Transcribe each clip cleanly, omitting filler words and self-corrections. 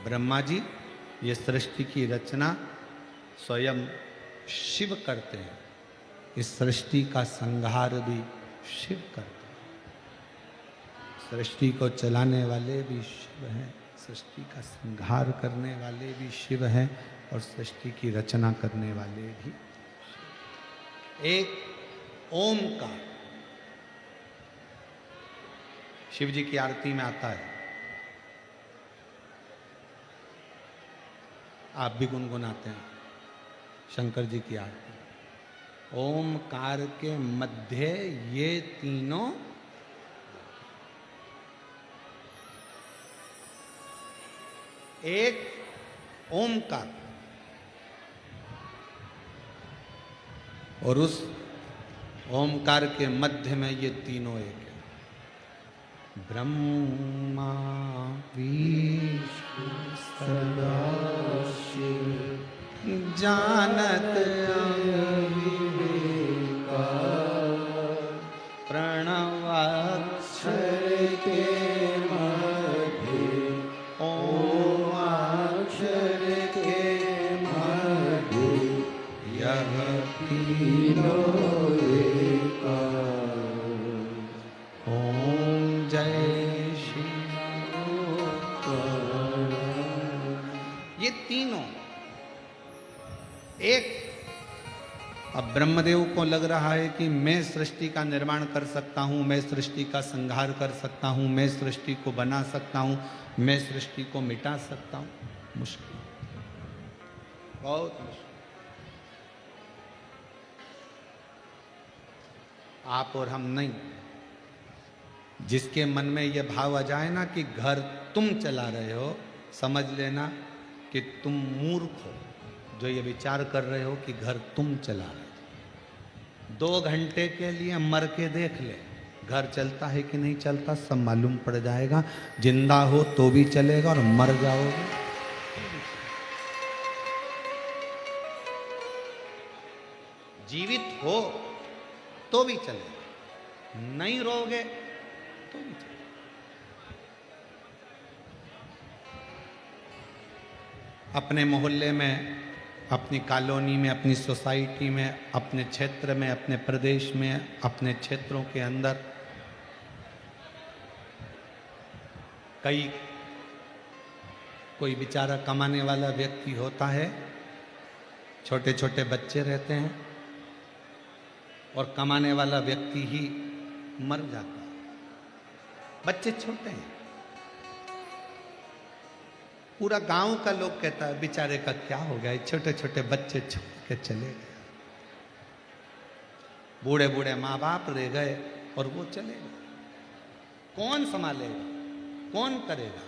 ब्रह्मा जी ये सृष्टि की रचना स्वयं शिव करते हैं, इस सृष्टि का संहार भी शिव करते हैं। सृष्टि को चलाने वाले भी शिव हैं, सृष्टि का संहार करने वाले भी शिव हैं और सृष्टि की रचना करने वाले भी शिव। एक ओमकार शिव जी की आरती में आता है, आप भी गुनगुनाते हैं शंकर जी की आरती। ओमकार के मध्य ये तीनों, एक ओमकार और उस ओमकार के मध्य में ये तीनों एक है। ब्रह्मा विष्णु सदाशिव जानत अविवेका प्रणवाक्षर के मध्य ओमाक्षर के मध्य यह तीनों एका। ओम जय शिव। ये तीनों एक। अब ब्रह्मदेव को लग रहा है कि मैं सृष्टि का निर्माण कर सकता हूं, मैं सृष्टि का संहार कर सकता हूं, मैं सृष्टि को बना सकता हूं, मैं सृष्टि को मिटा सकता हूं। मुश्किल, बहुत मुश्किल। आप और हम नहीं। जिसके मन में यह भाव आ जाए ना कि घर तुम चला रहे हो, समझ लेना कि तुम मूर्ख हो जो ये विचार कर रहे हो कि घर तुम चला रहे हो। 2 घंटे के लिए मर के देख ले, घर चलता है कि नहीं चलता सब मालूम पड़ जाएगा। जिंदा हो तो भी चलेगा और मर जाओगे। जीवित हो तो भी चलेगा, नहीं रहोगे तो भी चलेगा। अपने मोहल्ले में, अपनी कॉलोनी में, अपनी सोसाइटी में, अपने क्षेत्र में, अपने प्रदेश में, अपने क्षेत्रों के अंदर कोई बेचारा कमाने वाला व्यक्ति होता है, छोटे छोटे बच्चे रहते हैं और कमाने वाला व्यक्ति ही मर जाता है। बच्चे छोटे हैं, पूरा गांव का लोग कहता है बेचारे का क्या हो गया, छोटे छोटे बच्चे छोड़ के चले गए। बूढ़े बूढ़े माँ बाप रह गए और वो चले गए। कौन संभालेगा, कौन करेगा?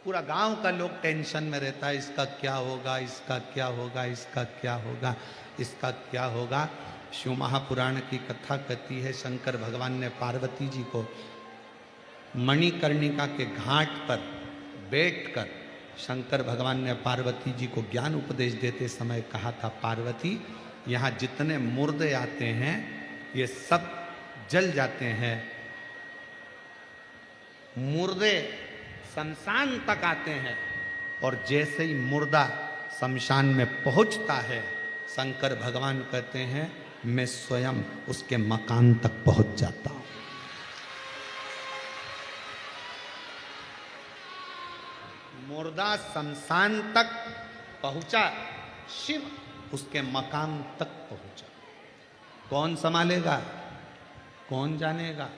पूरा गांव का लोग टेंशन में रहता है, इसका क्या होगा, इसका क्या होगा, इसका क्या होगा, इसका क्या होगा। शिव महापुराण की कथा कहती है, शंकर भगवान ने पार्वती जी को मणिकर्णिका के घाट पर बैठकर शंकर भगवान ने पार्वती जी को ज्ञान उपदेश देते समय कहा था, पार्वती यहाँ जितने मुर्दे आते हैं ये सब जल जाते हैं। मुर्दे शमशान तक आते हैं और जैसे ही मुर्दा शमशान में पहुंचता है, शंकर भगवान कहते हैं मैं स्वयं उसके मकान तक पहुंच जाता हूं। मुर्दा शमशान तक पहुंचा, शिव उसके मकान तक पहुंचा। कौन संभालेगा, कौन जानेगा,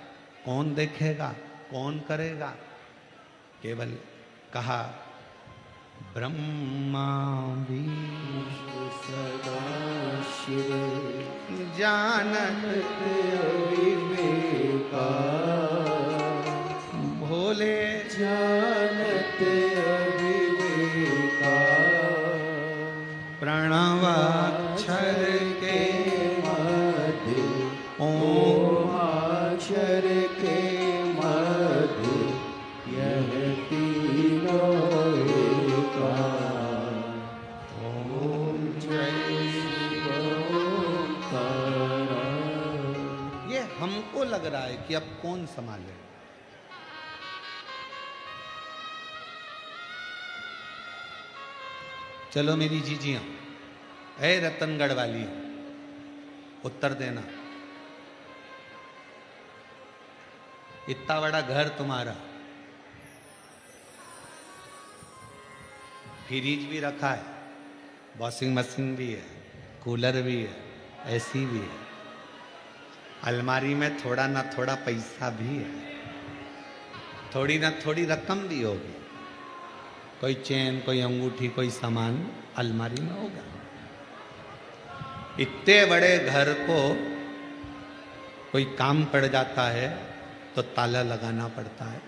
कौन देखेगा, कौन करेगा? केवल कहा ब्रह्मा विष्णु सदाशिव जानत अविवेका भोले जानत अविवेका प्रणवाक्षर के मध्य ओमाक्षर के मध्य यह तीनों एका। ओम जय शिव ओंकार। ये हमको लग रहा है कि अब कौन संभाले। चलो मेरी जीजियां, ऐ रतनगढ़ वाली, उत्तर देना। इतना बड़ा घर तुम्हारा, फ्रिज भी रखा है, वॉशिंग मशीन भी है, कूलर भी है, एसी भी है, अलमारी में थोड़ा ना थोड़ा पैसा भी है, थोड़ी ना थोड़ी रकम भी होगी, कोई चेन, कोई अंगूठी, कोई सामान अलमारी में होगा। इतने बड़े घर को कोई काम पड़ जाता है तो ताला लगाना पड़ता है।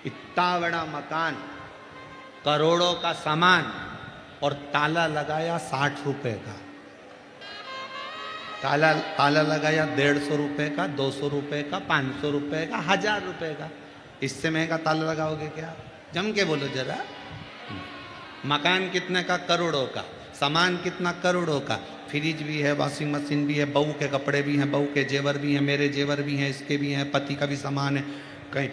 इतना बड़ा मकान, करोड़ों का सामान, और ताला लगाया 60 रुपए का, ताला लगाया 150 रुपए का, 200 रुपए का, 500 रुपए का, 1000 रुपए का। इससे महंगा ताला लगाओगे क्या? जम के बोलो जरा। मकान कितने का? करोड़ों का। सामान कितना? करोड़ों का। फ्रिज भी है, वॉशिंग मशीन भी है, बहू के कपड़े भी हैं, बहू के जेवर भी हैं, मेरे जेवर भी हैं, इसके भी हैं, पति का भी सामान है, कहीं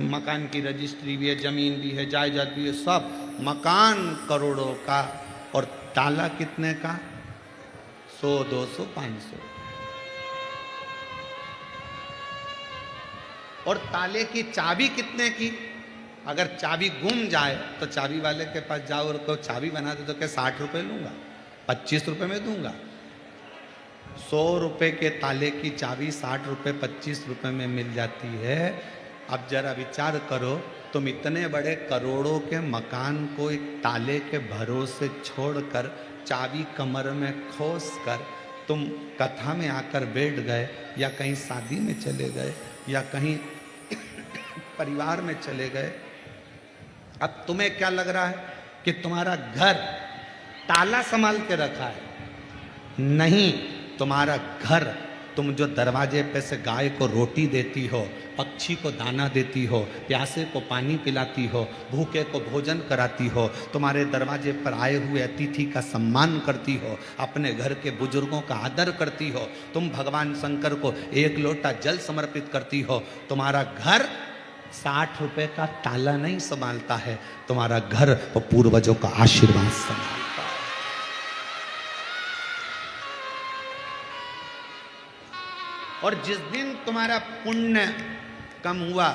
मकान की रजिस्ट्री भी है, जमीन भी है, जायदाद भी है, सब। मकान करोड़ों का और ताला कितने का? 100, 200, 500। और ताले की चाबी कितने की? अगर चाबी गुम जाए तो चाबी वाले के पास जाओ और को चाबी बना दे तो क्या 60 रुपए लूंगा? 25 रुपए में दूंगा। 100 रुपए के ताले की चाबी 60 रुपए, 25 रुपए में मिल जाती है। अब जरा विचार करो, तुम इतने बड़े करोड़ों के मकान को एक ताले के भरोसे छोड़कर, चाबी कमर में खोस कर तुम कथा में आकर बैठ गए, या कहीं शादी में चले गए, या कहीं परिवार में चले गए। अब तुम्हें क्या लग रहा है कि तुम्हारा घर ताला संभाल के रखा है? नहीं, तुम्हारा घर, तुम जो दरवाजे पे से गाय को रोटी देती हो, पक्षी को दाना देती हो, प्यासे को पानी पिलाती हो, भूखे को भोजन कराती हो, तुम्हारे दरवाजे पर आए हुए अतिथि का सम्मान करती हो, अपने घर के बुजुर्गों का आदर करती हो, तुम भगवान शंकर को 1 लोटा जल समर्पित करती हो। तुम्हारा घर 60 रुपए का ताला नहीं संभालता है, तुम्हारा घर वो पूर्वजों का आशीर्वाद संभालता है। और जिस दिन तुम्हारा पुण्य कम हुआ,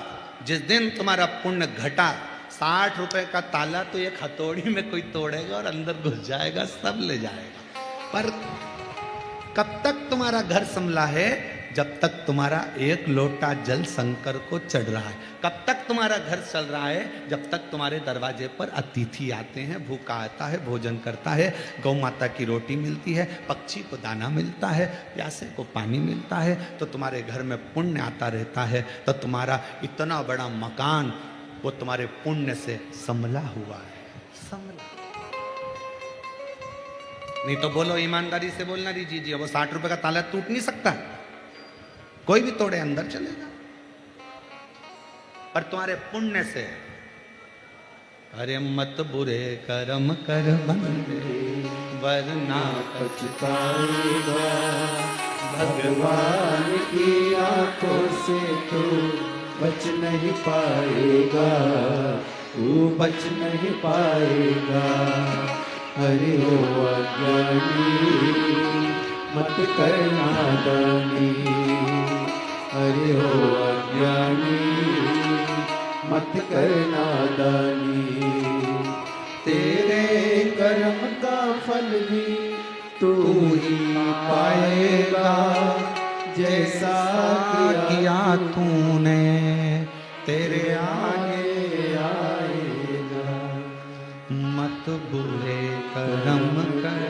जिस दिन तुम्हारा पुण्य घटा, 60 रुपए का ताला तो एक हथौड़ी में कोई तोड़ेगा और अंदर घुस जाएगा, सब ले जाएगा। पर कब तक तुम्हारा घर संभला है? जब तक तुम्हारा 1 लोटा जल शंकर को चढ़ रहा है। कब तक तुम्हारा घर चल रहा है? जब तक तुम्हारे दरवाजे पर अतिथि आते हैं, भूखा आता है, भोजन करता है, गौ माता की रोटी मिलती है, पक्षी को दाना मिलता है, प्यासे को पानी मिलता है, तो तुम्हारे घर में पुण्य आता रहता है। तो तुम्हारा इतना बड़ा मकान वो तुम्हारे पुण्य से संभला हुआ है, संभला। नहीं तो बोलो, ईमानदारी से बोलना दीजिए, वो 60 रुपए का ताला टूट नहीं सकता, कोई भी तोड़े अंदर चलेगा। पर तुम्हारे पुण्य से, अरे मत बुरे कर्म कर बंदे वरना पछताएगा, भगवान की आंखों से तू बच नहीं पाएगा, तू बच नहीं पाएगा। हरि हो अज्ञानी मत करना दानी, हरि हो अज्ञानी मत करना दानी। तेरे कर्म का फल भी तू ही पाएगा, जैसा किया तूने तेरे आगे आएगा। मत बुरे कर्म कर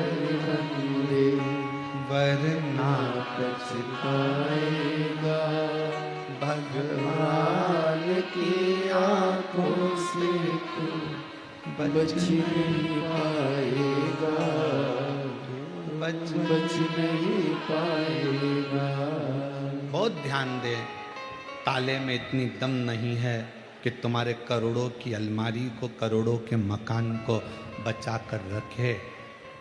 वरना पछताएगा, भगवान की आंखों से तू बच नहीं पाएगा, बच नहीं पाएगा। बहुत ध्यान दे, ताले में इतनी दम नहीं है कि तुम्हारे करोड़ों की अलमारी को, करोड़ों के मकान को बचा कर रखे।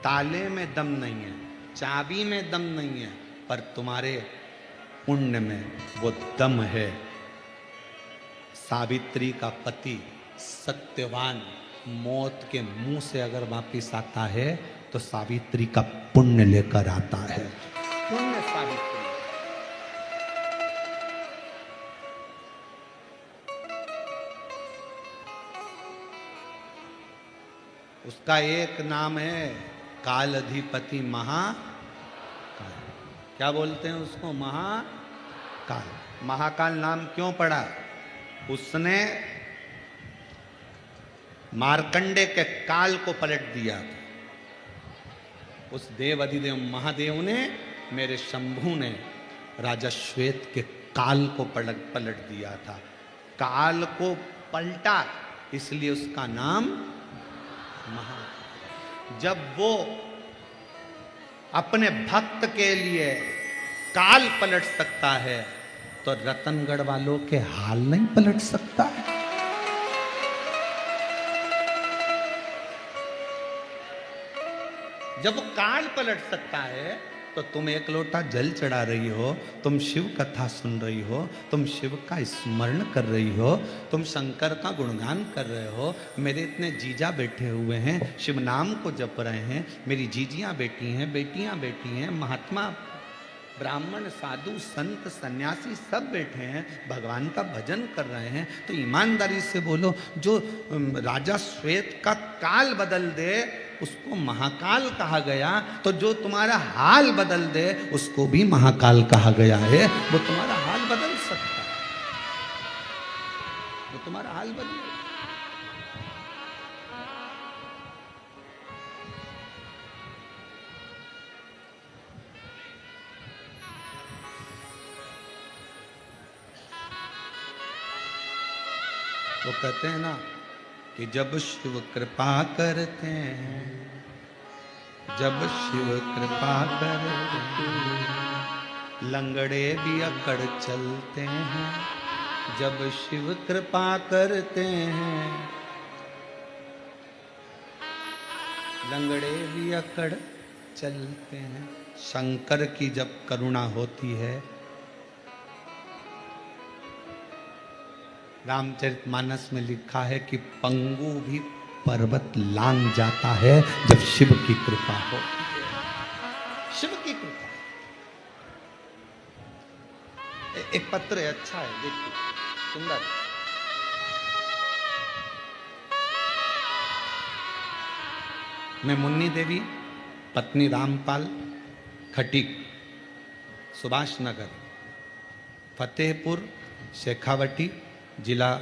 ताले में दम नहीं है, चाबी में दम नहीं है, पर तुम्हारे पुण्य में वो दम है। सावित्री का पति सत्यवान मौत के मुंह से अगर वापिस आता है तो सावित्री का पुण्य लेकर आता है। पुण्य सावित्री। उसका एक नाम है काल अधिपति महाकाल। क्या बोलते हैं उसको? महाकाल। महाकाल नाम क्यों पड़ा? उसने मार्कंडे के काल को पलट दिया। उस देव अधिदेव महादेव ने, मेरे शंभू ने राजा श्वेत के काल को पलट दिया था। काल को पलटा, इसलिए उसका नाम महाकाल। जब वो अपने भक्त के लिए काल पलट सकता है तो रतनगढ़ वालों के हाल नहीं पलट सकता है। जब वो काल पलट सकता है तो तुम एक लोटा जल चढ़ा रही हो, तुम शिव कथा सुन रही हो, तुम शिव का स्मरण कर रही हो, तुम शंकर का गुणगान कर रहे हो। मेरे इतने जीजा बैठे हुए हैं, शिव नाम को जप रहे हैं, मेरी जीजियां बैठी हैं, बेटियां बैठी हैं, महात्मा ब्राह्मण साधु संत सन्यासी सब बैठे हैं, भगवान का भजन कर रहे हैं। तो ईमानदारी से बोलो, जो राजा श्वेत का काल बदल दे उसको महाकाल कहा गया, तो जो तुम्हारा हाल बदल दे उसको भी महाकाल कहा गया है। वो तुम्हारा हाल बदल सकता है, वो तुम्हारा हाल बदल। वो कहते हैं ना कि जब शिव कृपा करते हैं, जब शिव कृपा करते हैं, लंगड़े भी अकड़ चलते हैं। जब शिव कृपा करते हैं, लंगड़े भी अकड़ चलते हैं। शंकर की जब करुणा होती है, रामचरितमानस में लिखा है कि पंगु भी पर्वत लांग जाता है जब शिव की कृपा हो। शिव की कृपा। एक पत्र है, अच्छा है, देखिए, सुंदर। मैं मुन्नी देवी, पत्नी रामपाल, खटीक, सुभाष नगर, फतेहपुर, शेखावटी, जिला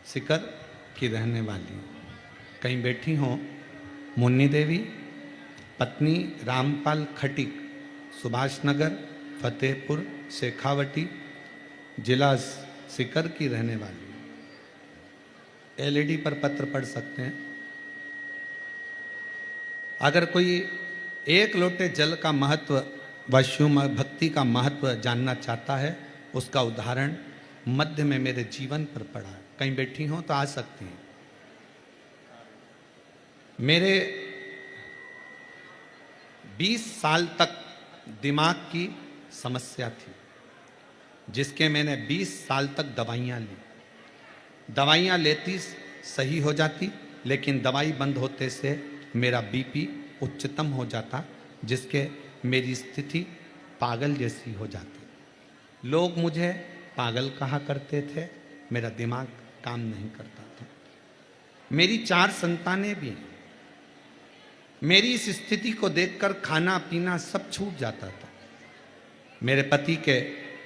सीकर की रहने वाली। कहीं बैठी हो? मुन्नी देवी, पत्नी रामपाल, खटीक, सुभाष नगर, फतेहपुर, शेखावटी, जिला सीकर की रहने वाली। एलईडी पर पत्र पढ़ सकते हैं। अगर कोई एक लोटे जल का महत्व व शिव भक्ति का महत्व जानना चाहता है, उसका उदाहरण मध्य में मेरे जीवन पर पड़ा है। कहीं बैठी हो तो आ सकती हैं। मेरे 20 साल तक दिमाग की समस्या थी, जिसके मैंने 20 साल तक दवाइयां ली। दवाइयां लेती सही हो जाती, लेकिन दवाई बंद होते से मेरा बीपी उच्चतम हो जाता, जिसके मेरी स्थिति पागल जैसी हो जाती। लोग मुझे पागल कहा करते थे, मेरा दिमाग काम नहीं करता था। मेरी 4 संतानें भी हैं। मेरी इस स्थिति को देखकर खाना पीना सब छूट जाता था। मेरे पति के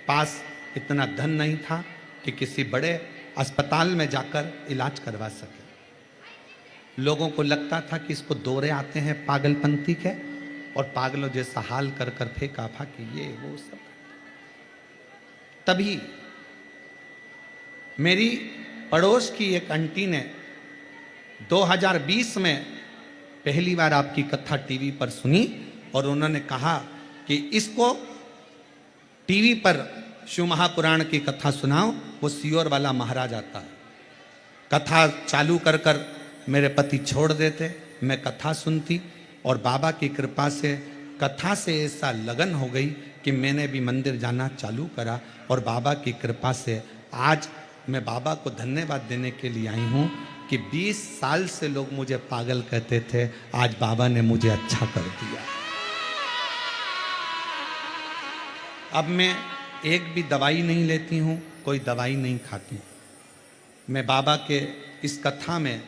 पास इतना धन नहीं था कि किसी बड़े अस्पताल में जाकर इलाज करवा सके। लोगों को लगता था कि इसको दौरे आते हैं पागलपंती के, और पागलों जैसा हाल कर कर फेंका फाकी ये वो सब। तभी मेरी पड़ोस की एक आंटी ने 2020 में पहली बार आपकी कथा टीवी पर सुनी, और उन्होंने कहा कि इसको टीवी पर शिव महापुराण की कथा सुनाओ, वो सियोर वाला महाराज आता है। कथा चालू कर कर मेरे पति छोड़ देते, मैं कथा सुनती, और बाबा की कृपा से कथा से ऐसा लगन हो गई कि मैंने भी मंदिर जाना चालू करा। और बाबा की कृपा से आज मैं बाबा को धन्यवाद देने के लिए आई हूँ कि 20 साल से लोग मुझे पागल कहते थे, आज बाबा ने मुझे अच्छा कर दिया। अब मैं एक भी दवाई नहीं लेती हूँ, कोई दवाई नहीं खाती। मैं बाबा के इस कथा में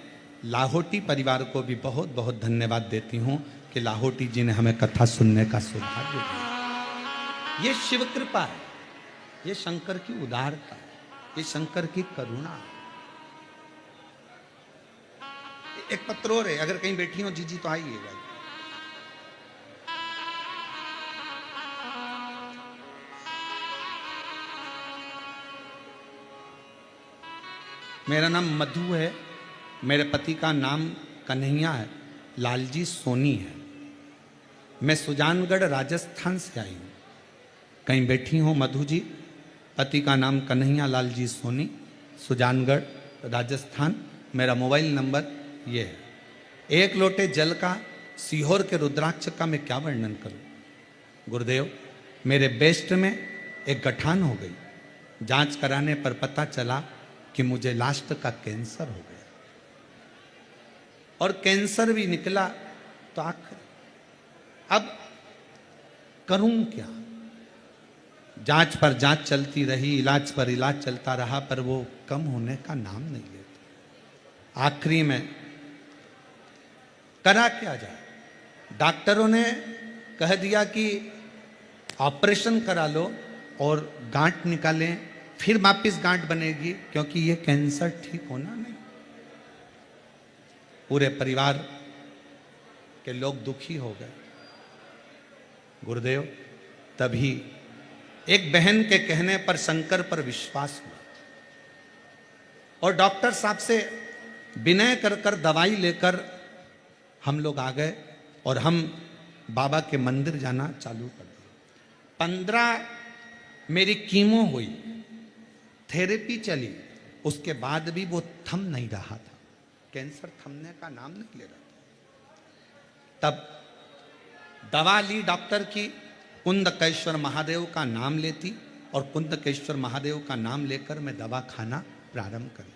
लाहोटी परिवार को भी बहुत बहुत धन्यवाद देती हूँ कि लाहोटी जी ने हमें कथा सुनने का सौभाग्य दिया। ये शिव कृपा है, ये शंकर की उदारता है, ये शंकर की करुणा है। एक पत्र और है, अगर कहीं बैठी हो जीजी तो आइएगा। मेरा नाम मधु है, मेरे पति का नाम कन्हैया है, लालजी सोनी है। मैं सुजानगढ़ राजस्थान से आई हूँ। कहीं बैठी हो मधु जी? पति का नाम कन्हैया लालजी सोनी, सुजानगढ़ राजस्थान। मेरा मोबाइल नंबर ये है। एक लोटे जल का सीहोर के रुद्राक्ष का मैं क्या वर्णन करूं? गुरुदेव, मेरे बेस्ट में एक गठान हो गई। जांच कराने पर पता चला कि मुझे लास्ट का कैंसर हो गया, और कैंसर भी निकला तो आखिर अब करूं क्या? जांच पर जांच चलती रही, इलाज पर इलाज चलता रहा, पर वो कम होने का नाम नहीं लेता। आखिरी में करा क्या जाए? डॉक्टरों ने कह दिया कि ऑपरेशन करा लो और गांठ निकालें, फिर वापिस गांठ बनेगी, क्योंकि ये कैंसर ठीक होना नहीं। पूरे परिवार के लोग दुखी हो गए। गुरुदेव, तभी एक बहन के कहने पर शंकर पर विश्वास हुआ और डॉक्टर साहब से विनय कर कर दवाई लेकर हम लोग आ गए और हम बाबा के मंदिर जाना चालू कर दिया। 15 मेरी कीमो हुई, थेरेपी चली, उसके बाद भी वो थम नहीं रहा था। कैंसर थमने का नाम नहीं ले रहा था। तब दवा ली डॉक्टर की, कुंदकेश्वर महादेव का नाम लेती, और कुंदकेश्वर महादेव का नाम लेकर मैं दवा खाना प्रारंभ करी।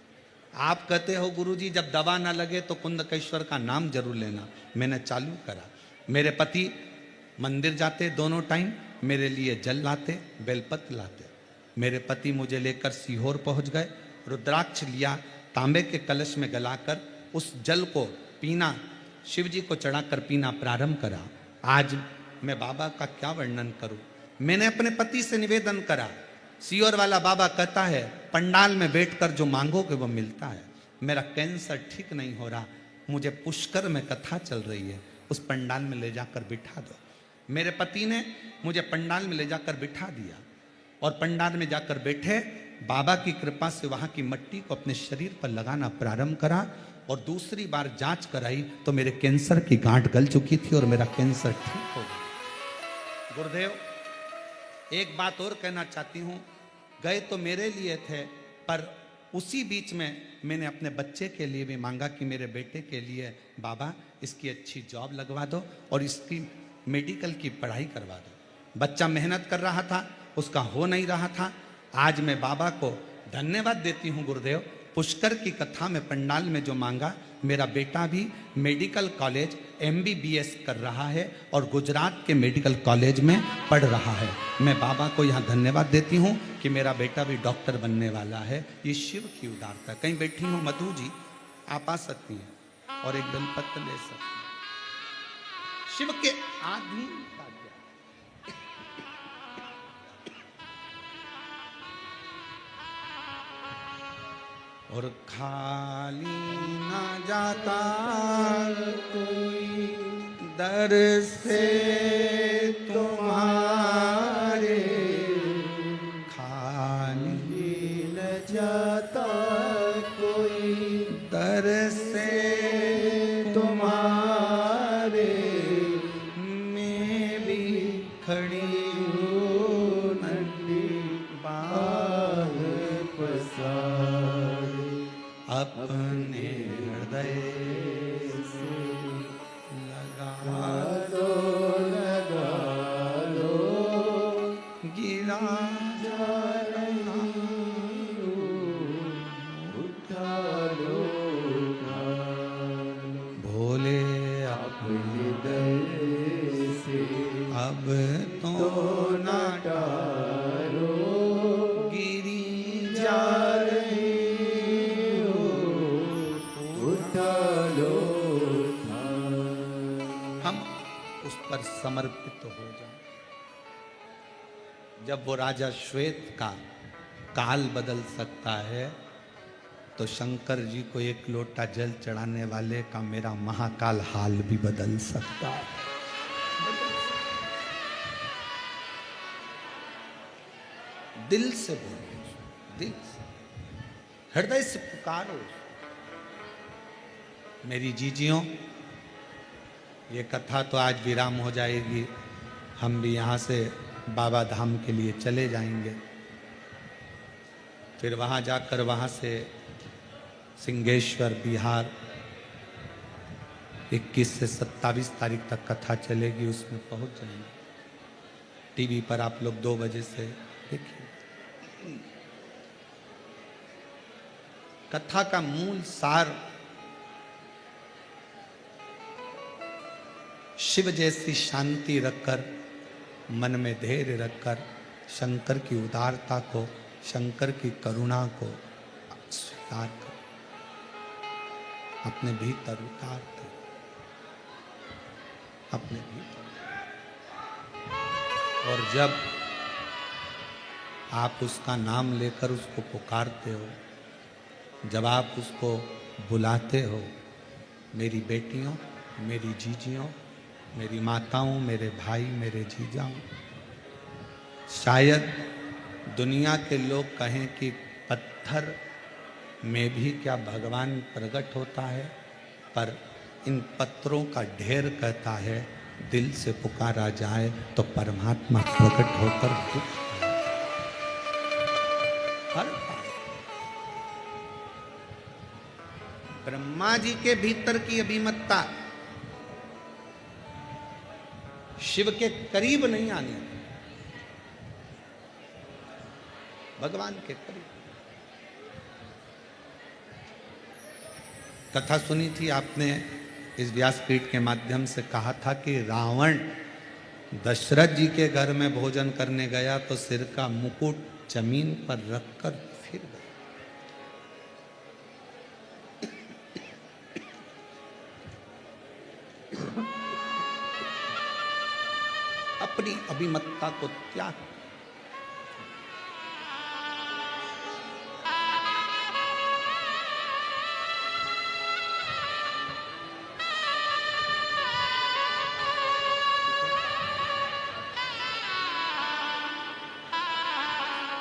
आप कहते हो गुरुजी जब दवा ना लगे तो कुंदकेश्वर का नाम जरूर लेना। मैंने चालू करा। मेरे पति मंदिर जाते दोनों टाइम, मेरे लिए जल लाते, बेलपत्र लाते। मेरे पति मुझे लेकर सीहोर पहुंच गए, रुद्राक्ष लिया, तांबे के कलश में गलाकर उस जल को पीना, शिव जी को चढ़ाकर पीना प्रारंभ करा। आज मैं बाबा का क्या वर्णन करूं? मैंने अपने पति से निवेदन करा। सीहोर वाला बाबा कहता है पंडाल में बैठकर जो मांगोगे वो मिलता है। मेरा कैंसर ठीक नहीं हो रहा, मुझे पुष्कर में कथा चल रही है, उस पंडाल में ले जाकर बिठा दो। मेरे पति ने मुझे पंडाल में ले जाकर बिठा दिया और पंडाल में जाकर बैठे। बाबा की कृपा से वहां की मिट्टी को अपने शरीर पर लगाना प्रारंभ करा और दूसरी बार जांच कराई तो मेरे कैंसर की गांठ गल चुकी थी और मेरा कैंसर ठीक हो गया। गुरुदेव, एक बात और कहना चाहती हूं। गए तो मेरे लिए थे, पर उसी बीच में मैंने अपने बच्चे के लिए भी मांगा कि मेरे बेटे के लिए बाबा इसकी अच्छी जॉब लगवा दो और इसकी मेडिकल की पढ़ाई करवा दो। बच्चा मेहनत कर रहा था, उसका हो नहीं रहा था। आज मैं बाबा को धन्यवाद देती हूँ गुरुदेव। पुष्कर की कथा में पंडाल में जो मांगा, मेरा बेटा भी मेडिकल कॉलेज MBBS कर रहा है और गुजरात के मेडिकल कॉलेज में पढ़ रहा है। मैं बाबा को यहाँ धन्यवाद देती हूँ कि मेरा बेटा भी डॉक्टर बनने वाला है। ये शिव की उदारता। कहीं बैठी हूँ मधु जी, आप आ सकती हैं और एक बेलपत्र ले सकती हैं। शिव के आदि और खाली ना जाता कोई दर से तुम्हारे, खाली न जाता कोई दर से तुम्हारे। मैं भी खड़ी हूँ नंदी बाह पसार, अपने हृदय से लगा दो, गिरा जा रहा, उठा लो डालो हम उस पर समर्पित हो जाएं। जब वो राजा श्वेत का काल बदल सकता है, तो शंकर जी को एक लोटा जल चढ़ाने वाले का मेरा महाकाल हाल भी बदल सकता है। दिल से बोलो, दिल से, हृदय से पुकारो। मेरी जीजियों, ये कथा तो आज विराम हो जाएगी। हम भी यहाँ से बाबा धाम के लिए चले जाएंगे। फिर वहाँ जाकर वहाँ से सिंहेश्वर बिहार 21 से 27 तारीख तक कथा चलेगी, उसमें पहुँच जाएंगे। टीवी पर आप लोग 2 बजे से देखिए। कथा का मूल सार शिव जैसी शांति रखकर, मन में धैर्य रखकर शंकर की उदारता को, शंकर की करुणा को स्वीकार कर, अपने भीतर उतार कर, अपने भीतर। और जब आप उसका नाम लेकर उसको पुकारते हो, जब आप उसको बुलाते हो, मेरी बेटियों, मेरी जीजियों, मेरी माताओं, मेरे भाई, मेरे जीजाओं, शायद दुनिया के लोग कहें कि पत्थर में भी क्या भगवान प्रकट होता है, पर इन पत्थरों का ढेर कहता है दिल से पुकारा जाए तो परमात्मा प्रकट होकर हर ब्रह्मा जी के भीतर की अभिमतता शिव के करीब नहीं आने, भगवान के करीब। कथा सुनी थी आपने, इस व्यासपीठ के माध्यम से कहा था कि रावण दशरथ जी के घर में भोजन करने गया तो सिर का मुकुट जमीन पर रखकर फिर गया। अपनी अभिमतता को त्याग।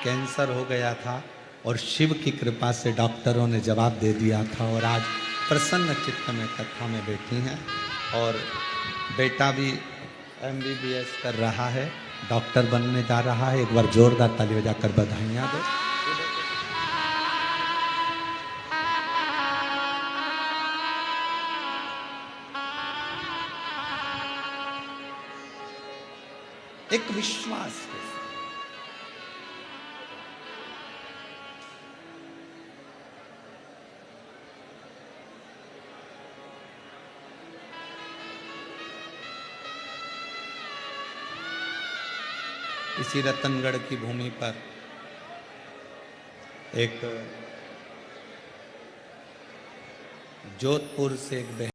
कैंसर हो गया था और शिव की कृपा से डॉक्टरों ने जवाब दे दिया था, और आज प्रसन्न चित्त में कथा में बैठी हैं। और बेटा भी MBBS कर रहा है, डॉक्टर बनने जा रहा है। एक बार जोरदार ताली बजाकर बधाइयाँ दो। एक विश्वास है, इसी रतनगढ़ की भूमि पर एक जोधपुर से एक